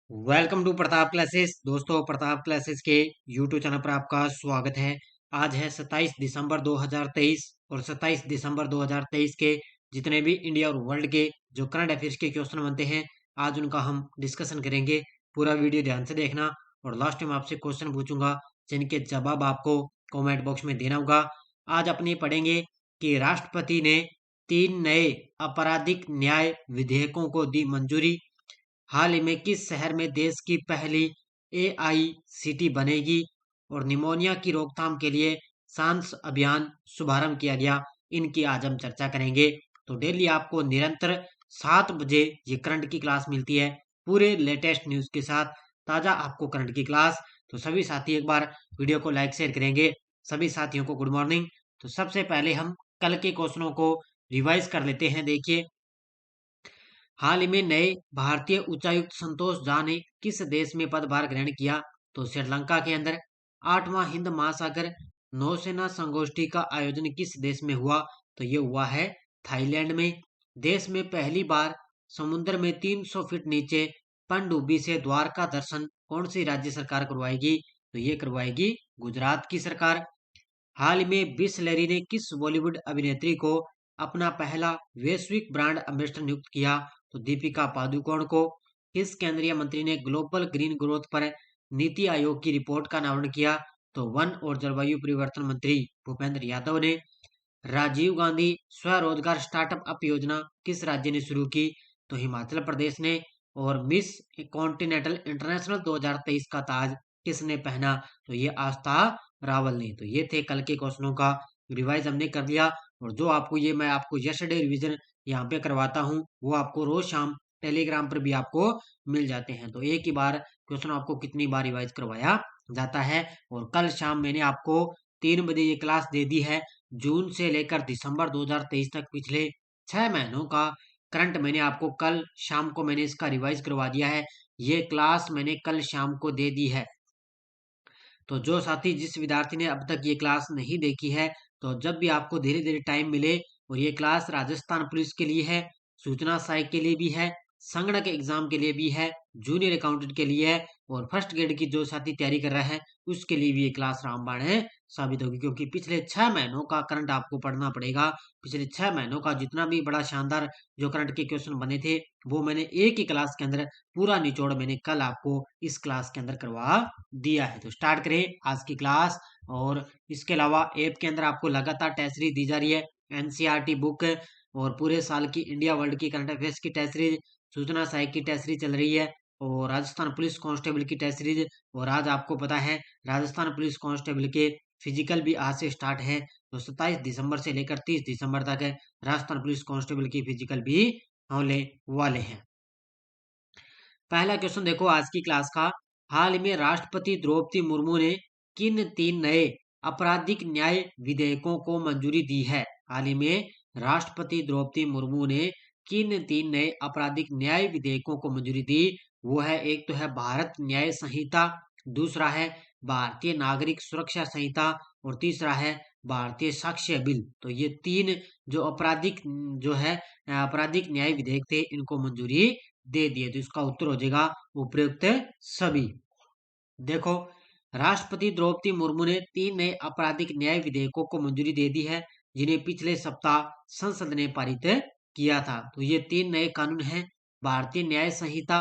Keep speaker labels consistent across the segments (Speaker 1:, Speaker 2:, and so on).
Speaker 1: Welcome to Pratap classes. दोस्तों, Pratap classes के YouTube channel पर आपका स्वागत है। आज है 27 दिसंबर 2023 और 27 दिसंबर 2023 के जितने भी इंडिया और वर्ल्ड के जो करंट अफेयर्स के क्वेश्चन बनते हैं, आज उनका हम डिस्कशन करेंगे। पूरा वीडियो ध्यान से देखना और लास्ट में आपसे क्वेश्चन पूछूंगा जिनके जवाब आपको कमेंट बॉक्स में देना होगा। आज अपने पढ़ेंगे कि राष्ट्रपति ने 3 नए आपराधिक न्याय विधेयकों को दी मंजूरी। हाल ही में किस शहर में देश की पहली एआईसीटी बनेगी और निमोनिया की रोकथाम के लिए सांस अभियान शुभारंभ किया गया। इनकी आज हम चर्चा करेंगे। तो डेली आपको निरंतर 7 बजे ये करंट की क्लास मिलती है, पूरे लेटेस्ट न्यूज के साथ ताजा आपको करंट की क्लास। तो सभी साथी एक बार वीडियो को लाइक शेयर करेंगे। सभी साथियों को गुड मॉर्निंग। तो सबसे पहले हम कल के क्वेश्चनों को रिवाइज कर लेते हैं। देखिए, हाल ही में नए भारतीय उच्चायुक्त संतोष झा ने किस देश में पदभार ग्रहण किया? तो श्रीलंका के अंदर। 8वां हिंद महासागर नौसेना संगोष्ठी का आयोजन किस देश में हुआ? तो ये हुआ है थाईलैंड में। देश में पहली बार समुद्र में 300 फीट नीचे पनडुब्बी से द्वारका दर्शन कौन सी राज्य सरकार करवाएगी? तो ये करवाएगी गुजरात की सरकार। हाल ही में बिस्लेरी ने किस बॉलीवुड अभिनेत्री को अपना पहला वैश्विक ब्रांड एम्बेसडर नियुक्त किया? तो दीपिका पादुकोण को। किस केंद्रीय मंत्री ने ग्लोबल ग्रीन ग्रोथ पर नीति आयोग की रिपोर्ट का अनावरण किया? तो वन और जलवायु परिवर्तन मंत्री भूपेंद्र यादव ने। राजीव गांधी स्वरोजगार स्टार्टअप अप योजना किस राज्य ने शुरू की? तो हिमाचल प्रदेश ने। और मिस कॉन्टिनेंटल इंटरनेशनल 2023 का ताज किसने पहना? तो ये आस्था रावल ने। तो ये थे कल के क्वेश्चनों का रिवाइज हमने कर लिया। और जो आपको ये मैं आपको यस्टरडे रिवीजन यहाँ पे करवाता हूँ, वो आपको रोज शाम टेलीग्राम पर भी आपको मिल जाते हैं। तो एक ही बार क्वेश्चन आपको कितनी बार रिवाइज करवाया जाता है। और कल शाम मैंने आपको 3 बजे ये क्लास दे दी है। जून से लेकर दिसंबर 2023 तक पिछले 6 महीनों का करंट मैंने आपको कल शाम को मैंने इसका रिवाइज करवा दिया है। ये क्लास मैंने कल शाम को दे दी है। तो जो साथी जिस विद्यार्थी ने अब तक ये क्लास नहीं देखी है, तो जब भी आपको धीरे धीरे टाइम मिले, और ये क्लास राजस्थान पुलिस के लिए है, सूचना सहायक के लिए भी है, संगणक एग्जाम के लिए भी है, जूनियर अकाउंटेंट के लिए है, और फर्स्ट ग्रेड की जो साथी तैयारी कर रहा है उसके लिए भी ये क्लास रामबाण है साबित होगी। क्योंकि पिछले 6 महीनों का करंट आपको पढ़ना पड़ेगा। पिछले 6 महीनों का जितना भी बड़ा शानदार जो करंट के क्वेश्चन बने थे, वो मैंने एक ही क्लास के अंदर पूरा निचोड़ मैंने कल आपको इस क्लास के अंदर करवा दिया है। तो स्टार्ट करें आज की क्लास। और इसके अलावा ऐप के अंदर आपको लगातार टेस्ट सीरीज दी जा रही है। एनसीईआरटी बुक और पूरे साल की इंडिया वर्ल्ड की करंट अफेयर्स की टेस्ट सीरीज, सूचना सहायक की टेस्ट सीरीज चल रही है, और राजस्थान पुलिस कांस्टेबल की टेस्ट सीरीज। और आज आपको पता है राजस्थान पुलिस कांस्टेबल के फिजिकल भी आज से स्टार्ट है। तो 27 दिसंबर से लेकर 30 दिसंबर तक है राजस्थान पुलिस कांस्टेबल की फिजिकल भी होने वाले हैं। पहला क्वेश्चन देखो आज की क्लास का। हाल ही में राष्ट्रपति द्रौपदी मुर्मू ने किन 3 नए आपराधिक न्याय विधेयकों को मंजूरी दी है? हाल ही में राष्ट्रपति द्रौपदी मुर्मू ने किन 3 नए आपराधिक न्याय विधेयकों को मंजूरी दी? वो है, एक तो है भारत न्याय संहिता, दूसरा है भारतीय नागरिक सुरक्षा संहिता, और तीसरा है भारतीय साक्ष्य बिल। तो ये 3 जो आपराधिक जो है आपराधिक न्याय विधेयक थे, इनको मंजूरी दे दिए। तो इसका उत्तर हो जाएगा उपयुक्त सभी। देखो, राष्ट्रपति द्रौपदी मुर्मू ने 3 नए आपराधिक न्याय विधेयकों को मंजूरी दे दी है, जिन्हें पिछले सप्ताह संसद ने पारित किया था। तो ये 3 नए कानून हैं, भारतीय न्याय संहिता,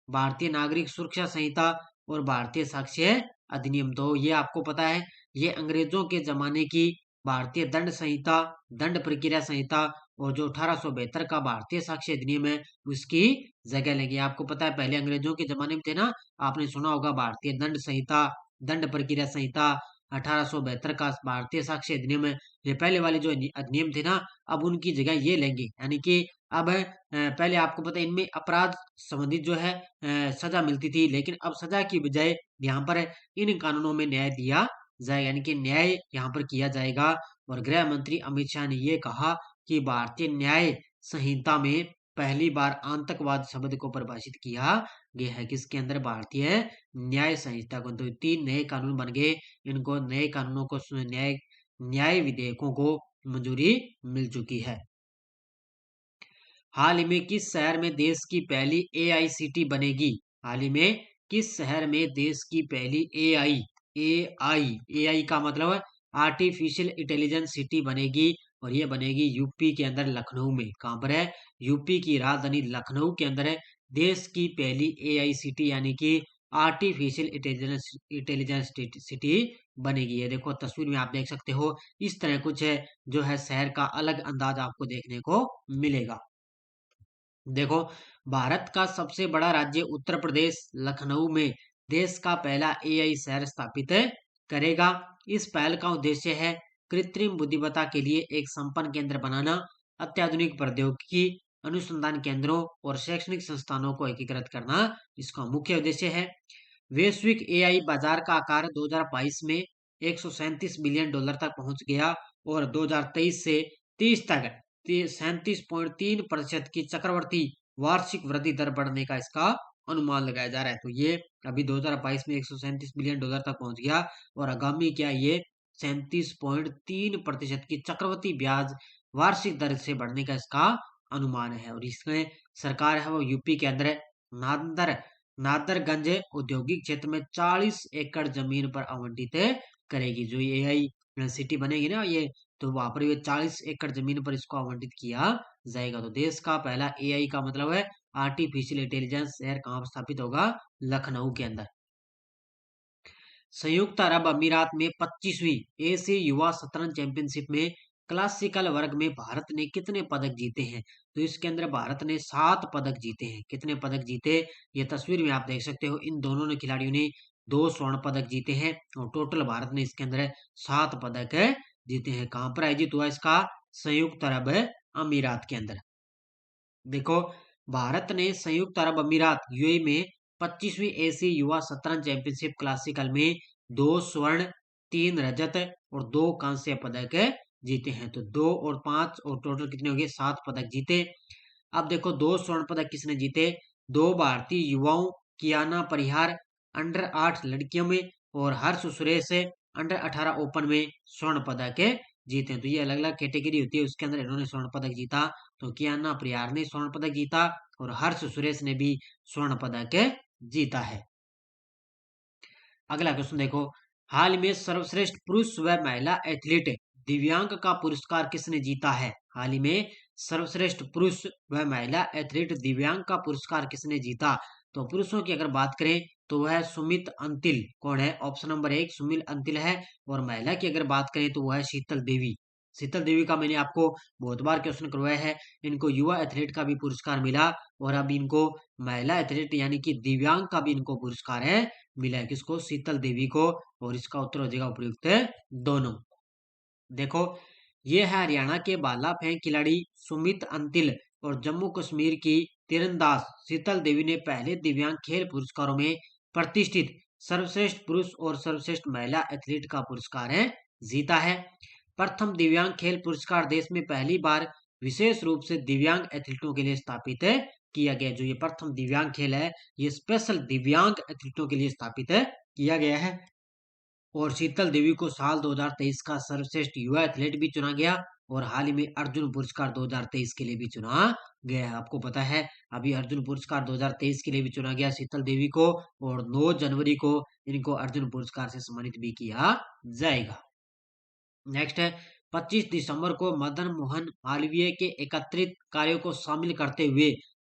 Speaker 1: भारतीय नागरिक सुरक्षा संहिता, और भारतीय साक्ष्य अधिनियम। तो ये आपको पता है, ये अंग्रेजों के जमाने की भारतीय दंड संहिता, दंड प्रक्रिया संहिता, और जो 1872 का भारतीय साक्ष्य अधिनियम है उसकी जगह लेंगे। आपको पता है पहले अंग्रेजों के जमाने में थे ना, आपने सुना होगा भारतीय दंड संहिता, दंड प्रक्रिया संहिता, 1872 का भारतीय साक्ष्य अधिनियम है। ये पहले वाले जो अधिनियम थे ना, अब उनकी जगह ये लेंगे। यानी कि अब पहले आपको पता है इनमें अपराध संबंधित जो है सजा मिलती थी, लेकिन अब सजा की बजाय यहाँ पर इन कानूनों में न्याय दिया जाएगा, यानी कि न्याय यहाँ पर किया जाएगा। और गृह मंत्री अमित शाह ने ये कहा कि भारतीय न्याय संहिता में पहली बार आतंकवाद शब्द को परिभाषित किया गया है। किसके अंदर? भारतीय न्याय संहिता को। तो 3 नए कानून बन गए। इनको नए कानूनों को न्याय न्याय विधेयकों को मंजूरी मिल चुकी है। हाल ही में किस शहर में देश की पहली एआईसीटी बनेगी? हाल ही में किस शहर में देश की पहली एआई का मतलब है आर्टिफिशियल इंटेलिजेंस सिटी बनेगी, और ये बनेगी यूपी के अंदर लखनऊ में। कहाँ पर है? यूपी की राजधानी लखनऊ के अंदर है देश की पहली एआई सिटी, यानी कि आर्टिफिशियल इंटेलिजेंस सिटी बनेगी। ये देखो तस्वीर में आप देख सकते हो, इस तरह कुछ है जो है शहर का अलग अंदाज आपको देखने को मिलेगा। देखो, भारत का सबसे बड़ा राज्य उत्तर प्रदेश लखनऊ में देश का पहला एआई शहर स्थापित करेगा। इस पहल का उद्देश्य है कृत्रिम बुद्धिमत्ता के लिए एक संपन्न केंद्र बनाना, अत्याधुनिक प्रौद्योगिकी अनुसंधान केंद्रों और शैक्षणिक संस्थानों को एकीकृत करना इसका मुख्य उद्देश्य है। वैश्विक एआई बाजार का आकार 2022 में 137 बिलियन डॉलर तक पहुंच गया, और 2023 से 30 तक 37.3% की चक्रवर्ती वार्षिक वृद्धि दर बढ़ने का इसका अनुमान लगाया जा रहा है। तो ये अभी 2022 में 137 बिलियन डॉलर तक पहुंच गया, और आगामी क्या ये 37.3% की चक्रवर्ती ब्याज वार्षिक दर से बढ़ने का इसका अनुमान है। और इसमें सरकार है वो यूपी के अंदर नादर नादरगंज औद्योगिक क्षेत्र में 40 एकड़ जमीन पर आवंटित करेगी। जो ये एआई सिटी बनेगी ना, ये तो वहां पर ये 40 एकड़ जमीन पर इसको आवंटित किया जाएगा। तो देश का पहला एआई का मतलब है आर्टिफिशियल इंटेलिजेंस शहर कहाँ स्थापित होगा? लखनऊ के अंदर। संयुक्त अरब अमीरात में 25वीं एशिया युवा शतरंज चैंपियनशिप में क्लासिकल वर्ग में भारत ने कितने पदक जीते हैं? तो इसके अंदर भारत ने 7 पदक जीते हैं। कितने पदक जीते? ये तस्वीर में आप देख सकते हो, इन दोनों ने खिलाड़ियों ने 2 स्वर्ण पदक जीते हैं, और टोटल भारत ने इसके अंदर 7 पदक जीते हैं। कहां पर आयोजित हुआ इसका? संयुक्त अरब अमीरात के अंदर। देखो, भारत ने संयुक्त अरब अमीरात यूएई में 25वीं एशिया युवा शतरंज चैंपियनशिप क्लासिकल में 2 स्वर्ण, 3 रजत और 2 कांस्य पदक जीते हैं। तो 2 और 5 और टोटल कितने हो गए? 7 पदक जीते। अब देखो, 2 स्वर्ण पदक किसने जीते? 2 भारतीय युवाओं, कियाना परिहार अंडर 8 लड़कियों में, और हर्ष सुरेश अंडर 18 ओपन में स्वर्ण पदक जीते हैं। तो ये अलग अलग कैटेगरी होती है, उसके अंदर इन्होंने स्वर्ण पदक जीता। तो कियाना परिहार ने स्वर्ण पदक जीता, और हर्ष सुरेश ने भी स्वर्ण पदक जीता है। अगला क्वेश्चन देखो, हाल में सर्वश्रेष्ठ पुरुष व महिला एथलीट दिव्यांग का पुरस्कार किसने जीता है? हाल ही में सर्वश्रेष्ठ पुरुष व महिला एथलीट दिव्यांग का पुरस्कार किसने जीता? तो पुरुषों की अगर बात करें तो वह सुमित अंतिल। कौन है? ऑप्शन नंबर 1 सुमित अंतिल है। और महिला की अगर बात करें तो वह है शीतल देवी। शीतल देवी का मैंने आपको बहुत बार क्वेश्चन करवाया है। इनको युवा एथलीट का भी पुरस्कार मिला, और अब इनको महिला एथलीट यानी कि दिव्यांग का भी इनको पुरस्कार है मिला है। किसको? शीतल देवी को। और इसका उत्तर हो जाएगा उपयुक्त है दोनों। देखो, ये है हरियाणा के भाला फेंक खिलाड़ी सुमित अंतिल, और जम्मू कश्मीर की तीरंदाज शीतल देवी ने पहले दिव्यांग खेल पुरस्कारों में प्रतिष्ठित सर्वश्रेष्ठ पुरुष और सर्वश्रेष्ठ महिला एथलीट का पुरस्कार है जीता है। प्रथम दिव्यांग खेल पुरस्कार देश में पहली बार विशेष रूप से दिव्यांग एथलीटों के लिए स्थापित है किया गया। जो ये प्रथम दिव्यांग खेल है, ये स्पेशल दिव्यांग एथलीटों के लिए स्थापित है किया गया है। और शीतल देवी को साल 2023 का सर्वश्रेष्ठ युवा एथलीट भी चुना गया, और हाल ही में अर्जुन पुरस्कार 2023 के लिए भी चुना गया है। आपको पता है, अभी अर्जुन पुरस्कार 2023 के लिए भी चुना गया शीतल देवी को, और 9 जनवरी को इनको अर्जुन पुरस्कार से सम्मानित भी किया जाएगा। नेक्स्ट है, 25 दिसंबर को मदन मोहन मालवीय के एकत्रित कार्यों को शामिल करते हुए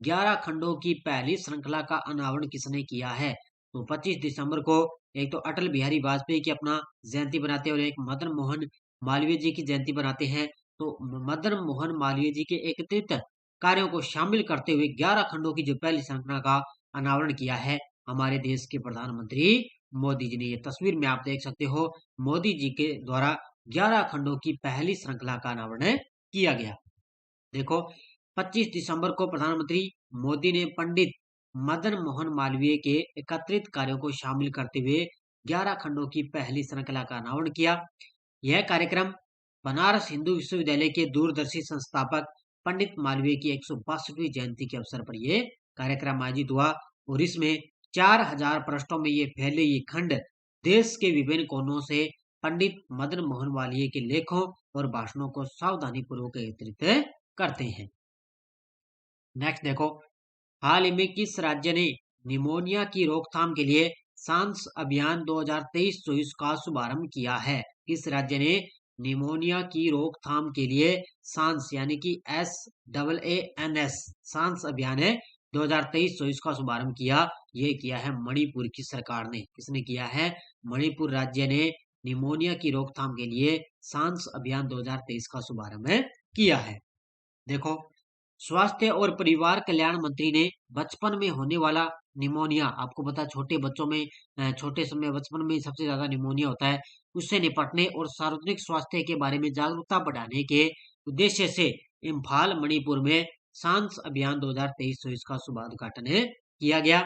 Speaker 1: 11 खंडों की पहली श्रृंखला का अनावरण किसने किया है? तो 25 दिसंबर को एक तो अटल बिहारी वाजपेयी की अपना जयंती बनाते हैं, और एक मदन मोहन मालवीय जी की जयंती बनाते हैं। तो मदन मोहन मालवीय जी के एकत्रित कार्यों को शामिल करते हुए 11 खंडों की जो पहली श्रृंखला का अनावरण किया है हमारे देश के प्रधानमंत्री मोदी जी ने। ये तस्वीर में आप देख सकते हो, मोदी जी के द्वारा 11 खंडों की पहली श्रृंखला का अनावरण किया गया। देखो, 25 दिसंबर को प्रधानमंत्री मोदी ने पंडित मदन मोहन मालवीय के एकत्रित कार्यों को शामिल करते हुए 11 खंडों की पहली श्रृंखला का अनावरण किया। यह कार्यक्रम बनारस हिंदू विश्वविद्यालय के दूरदर्शी संस्थापक पंडित मालवीय की 162वीं जयंती के अवसर पर यह कार्यक्रम आयोजित हुआ, और इसमें 4000 पृष्ठों में ये फैले ये खंड देश के विभिन्न कोनों से पंडित मदन मोहन मालवीय के लेखों और भाषणों को सावधानी पूर्वक एकत्रित करते हैं। नेक्स्ट देखो, हाल ही में किस राज्य ने निमोनिया की रोकथाम के लिए सांस अभियान 2023-24 का शुभारंभ किया है। किस राज्य ने निमोनिया की रोकथाम के लिए सांस यानी कि SAANS सांस अभियान है 2023-24 का शुभारंभ किया? ये किया है मणिपुर की सरकार ने। किसने किया है? मणिपुर राज्य ने निमोनिया की रोकथाम के लिए सांस अभियान 2023 का शुभारंभ किया है। देखो, स्वास्थ्य और परिवार कल्याण मंत्री ने बचपन में होने वाला निमोनिया, आपको पता है छोटे बच्चों में छोटे समय बचपन में सबसे ज्यादा निमोनिया होता है, उससे निपटने और सार्वजनिक स्वास्थ्य के बारे में जागरूकता बढ़ाने के उद्देश्य से इम्फाल मणिपुर में सांस अभियान 2023-24 का शुभारंभ किया गया।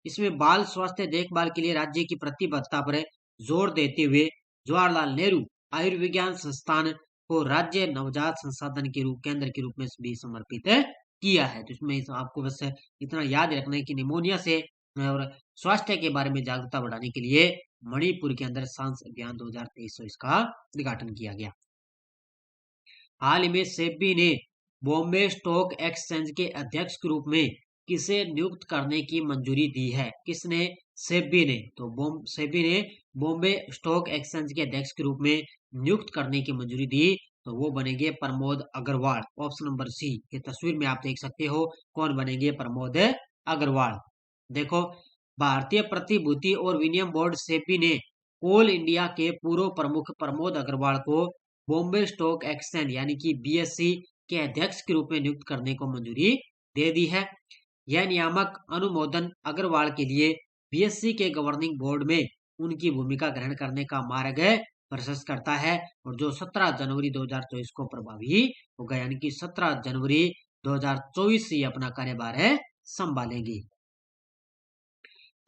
Speaker 1: इसमें बाल स्वास्थ्य देखभाल के लिए राज्य की प्रतिबद्धता पर जोर देते हुए जवाहरलाल नेहरू आयुर्विज्ञान संस्थान को राज्य नवजात संसाधन के रूप केंद्र के रूप में भी समर्पित किया है। तो इसमें आपको बस इतना याद रखना है कि निमोनिया से और स्वास्थ्य के बारे में जागरूकता बढ़ाने के लिए मणिपुर के अंदर सांस अभियान 2023 का उद्घाटन किया गया। हाल ही में सेबी ने बॉम्बे स्टॉक एक्सचेंज के अध्यक्ष के रूप में किसे नियुक्त करने की मंजूरी दी है? किसने? सेबी ने। तो सेबी ने बॉम्बे स्टॉक एक्सचेंज के अध्यक्ष के रूप में नियुक्त करने की मंजूरी दी, तो वो बनेंगे Pramod Agrawal. Option number C. ये तस्वीर में आप देख सकते हो कौन बनेंगे? प्रमोद अग्रवाल। देखो, भारतीय प्रतिभूति और विनिमय बोर्ड सेबी ने कोल इंडिया के पूर्व प्रमुख प्रमोद अग्रवाल को बॉम्बे स्टॉक एक्सचेंज यानी कि BSE के अध्यक्ष के रूप में नियुक्त करने को मंजूरी दे दी है। यह नियामक अनुमोदन अग्रवाल के लिए BSE के गवर्निंग बोर्ड में उनकी भूमिका ग्रहण करने का मार्ग प्रशस्त करता है, और जो 17 जनवरी 2024 को प्रभावी होगा, यानी कि 17 जनवरी 2024 से अपना कार्यभार संभालेंगी।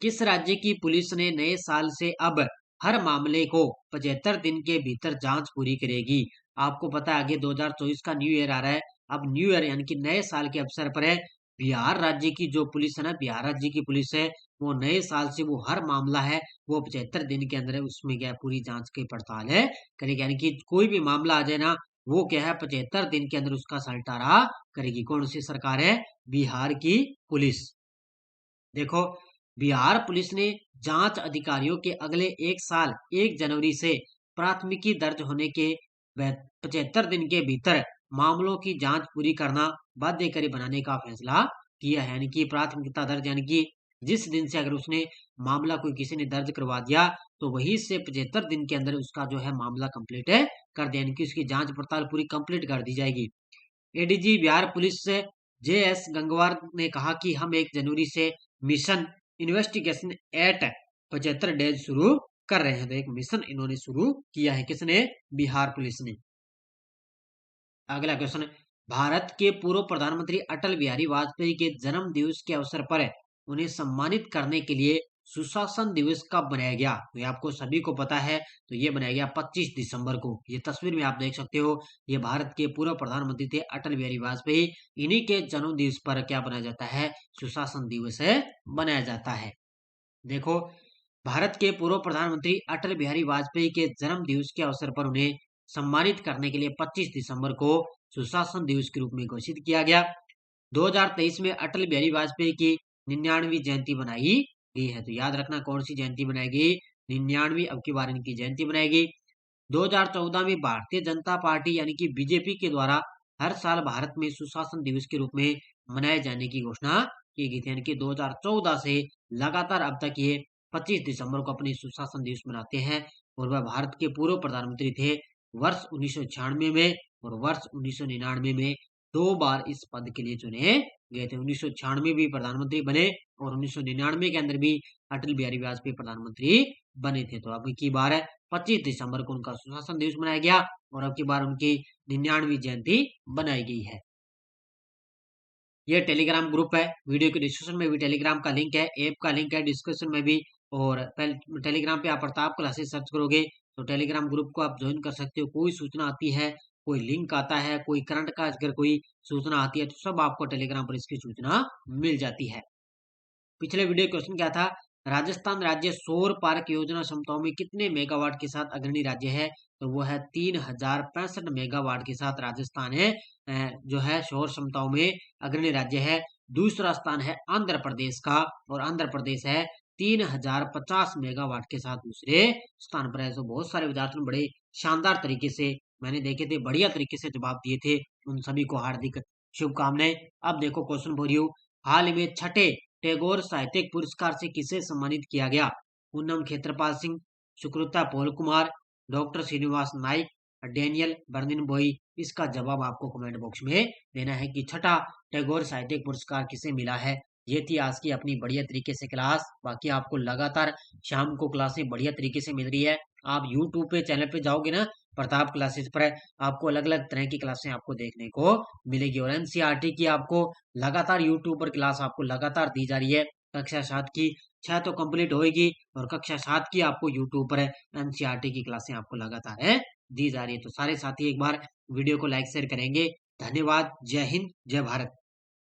Speaker 1: किस राज्य की पुलिस ने नए साल से अब हर मामले को 75 दिन के भीतर जांच पूरी करेगी? आपको पता है आगे 2024 का न्यू ईयर आ रहा है। अब न्यू ईयर यानी कि नए साल के अवसर पर बिहार राज्य की जो पुलिस है ना, बिहार राज्य की पुलिस है, वो नए साल से वो हर मामला है वो 75 दिन के अंदर उसमें क्या पूरी जांच की पड़ताल करेगी। यानी कि कोई भी मामला आ जाए ना, वो क्या है 75 दिन के अंदर उसका सलटारा करेगी। कौन सी सरकार है? बिहार की पुलिस। देखो, बिहार पुलिस ने जांच अधिकारियों के अगले 1 साल 1 जनवरी से प्राथमिकी दर्ज होने के 75 दिन के भीतर मामलों की जांच पूरी करना बाध्यकारी बनाने का फैसला किया है। यानी कि प्राथमिकता दर्ज, यानी कि जिस दिन से अगर उसने मामला कोई किसी ने दर्ज करवा दिया तो वही से 75 दिन के अंदर उसका जो है मामला कंप्लीट कर दिया, यानी कि उसकी जांच पड़ताल पूरी कंप्लीट कर दी जाएगी। ADG बिहार पुलिस से JS गंगवार ने कहा कि हम 1 जनवरी से मिशन इन्वेस्टिगेशन एट 75 डेज शुरू कर रहे हैं। तो एक मिशन इन्होंने शुरू किया है। किसने? बिहार पुलिस ने। अगला क्वेश्चन, भारत के पूर्व प्रधानमंत्री अटल बिहारी वाजपेयी के जन्म दिवस के अवसर पर उन्हें सम्मानित करने के लिए सुशासन दिवस कब बनाया गया? तो ये आपको सभी को पता है, तो ये बनाया गया 25 दिसंबर को। ये तस्वीर में आप देख सकते हो, ये भारत के पूर्व प्रधानमंत्री थे अटल बिहारी वाजपेयी। इन्हीं के जन्म दिवस पर क्या बनाया जाता है? सुशासन दिवस बनाया जाता है। देखो, भारत के पूर्व प्रधानमंत्री अटल बिहारी वाजपेयी के जन्म दिवस के अवसर पर उन्हें सम्मानित करने के लिए 25 दिसंबर को सुशासन दिवस के रूप में घोषित किया गया। 2023 में अटल बिहारी वाजपेयी की 99वीं जयंती बनाई गई है। तो याद रखना कौन सी जयंती बनाएगी? 99वीं अब की बार इनकी जयंती बनाएगी। 2014 में भारतीय जनता पार्टी यानी कि BJP के द्वारा हर साल भारत में सुशासन दिवस के रूप में मनाए जाने की घोषणा की गई थी। यानी कि 2014 से लगातार अब तक ये 25 दिसंबर को अपनी सुशासन दिवस मनाते हैं, और वह भारत के पूर्व प्रधानमंत्री थे। वर्ष 1996 में और वर्ष 1999 में 2 बार इस पद के लिए चुने गए थे। 1996 भी प्रधानमंत्री बने और 1999 के अंदर भी अटल बिहारी वाजपेयी प्रधानमंत्री बने थे। तो अब की बार 25 दिसंबर को उनका सुशासन दिवस मनाया गया, और अब की बार उनकी 99वीं जयंती बनाई गई है। ये टेलीग्राम ग्रुप है, वीडियो के डिस्क्रिप्शन में भी टेलीग्राम का लिंक है, ऐप का लिंक है डिस्क्रिप्शन में भी। और टेलीग्राम पे आप प्रताप क्लासेस सर्च करोगे तो टेलीग्राम ग्रुप को आप ज्वाइन कर सकते हो। कोई सूचना आती है, कोई लिंक आता है, कोई करंट का अगर कोई सूचना आती है तो सब आपको टेलीग्राम पर इसकी सूचना मिल जाती है। पिछले वीडियो क्वेश्चन क्या था? राजस्थान राज्य सौर पार्क योजना क्षमताओं में कितने मेगावाट के साथ अग्रणी राज्य है? तो वो है 3065 मेगावाट के साथ राजस्थान है जो है सौर क्षमताओं में अग्रणी राज्य है। दूसरा स्थान है आंध्र प्रदेश का, और आंध्र प्रदेश है 3050 मेगावाट के साथ दूसरे स्थान पर है। तो बहुत सारे विद्यार्थियों ने बड़े शानदार तरीके से मैंने देखे थे, बढ़िया तरीके से जवाब दिए थे। उन सभी को हार्दिक शुभकामनाएं। अब देखो क्वेश्चन फॉर यू। हाल में छठे टैगोर साहित्यिक पुरस्कार से किसे सम्मानित किया गया? पूनम खेत्रपाल सिंह, सुकृता पॉल कुमार, डॉक्टर श्रीनिवास नाइक, डेनियल बर्निन बॉय। इसका जवाब आपको कमेंट बॉक्स में देना है कि छठा टैगोर साहित्यिक पुरस्कार किसे मिला है। ये थी आज की अपनी बढ़िया तरीके से क्लास। बाकी आपको लगातार शाम को क्लासें बढ़िया तरीके से मिल रही है। आप यूट्यूब पे चैनल पे जाओगे ना, प्रताप क्लासेस पर, आपको अलग अलग तरह की क्लासें आपको देखने को मिलेगी। और एनसीईआरटी की आपको लगातार यूट्यूब पर क्लास आपको लगातार दी जा रही है। कक्षा 7 की 6 तो कंप्लीट होगी, और कक्षा 7 की आपको यूट्यूब पर एनसीईआरटी की क्लासें आपको लगातार है दी जा रही है। तो सारे साथी एक बार वीडियो को लाइक शेयर करेंगे। धन्यवाद। जय हिंद, जय भारत।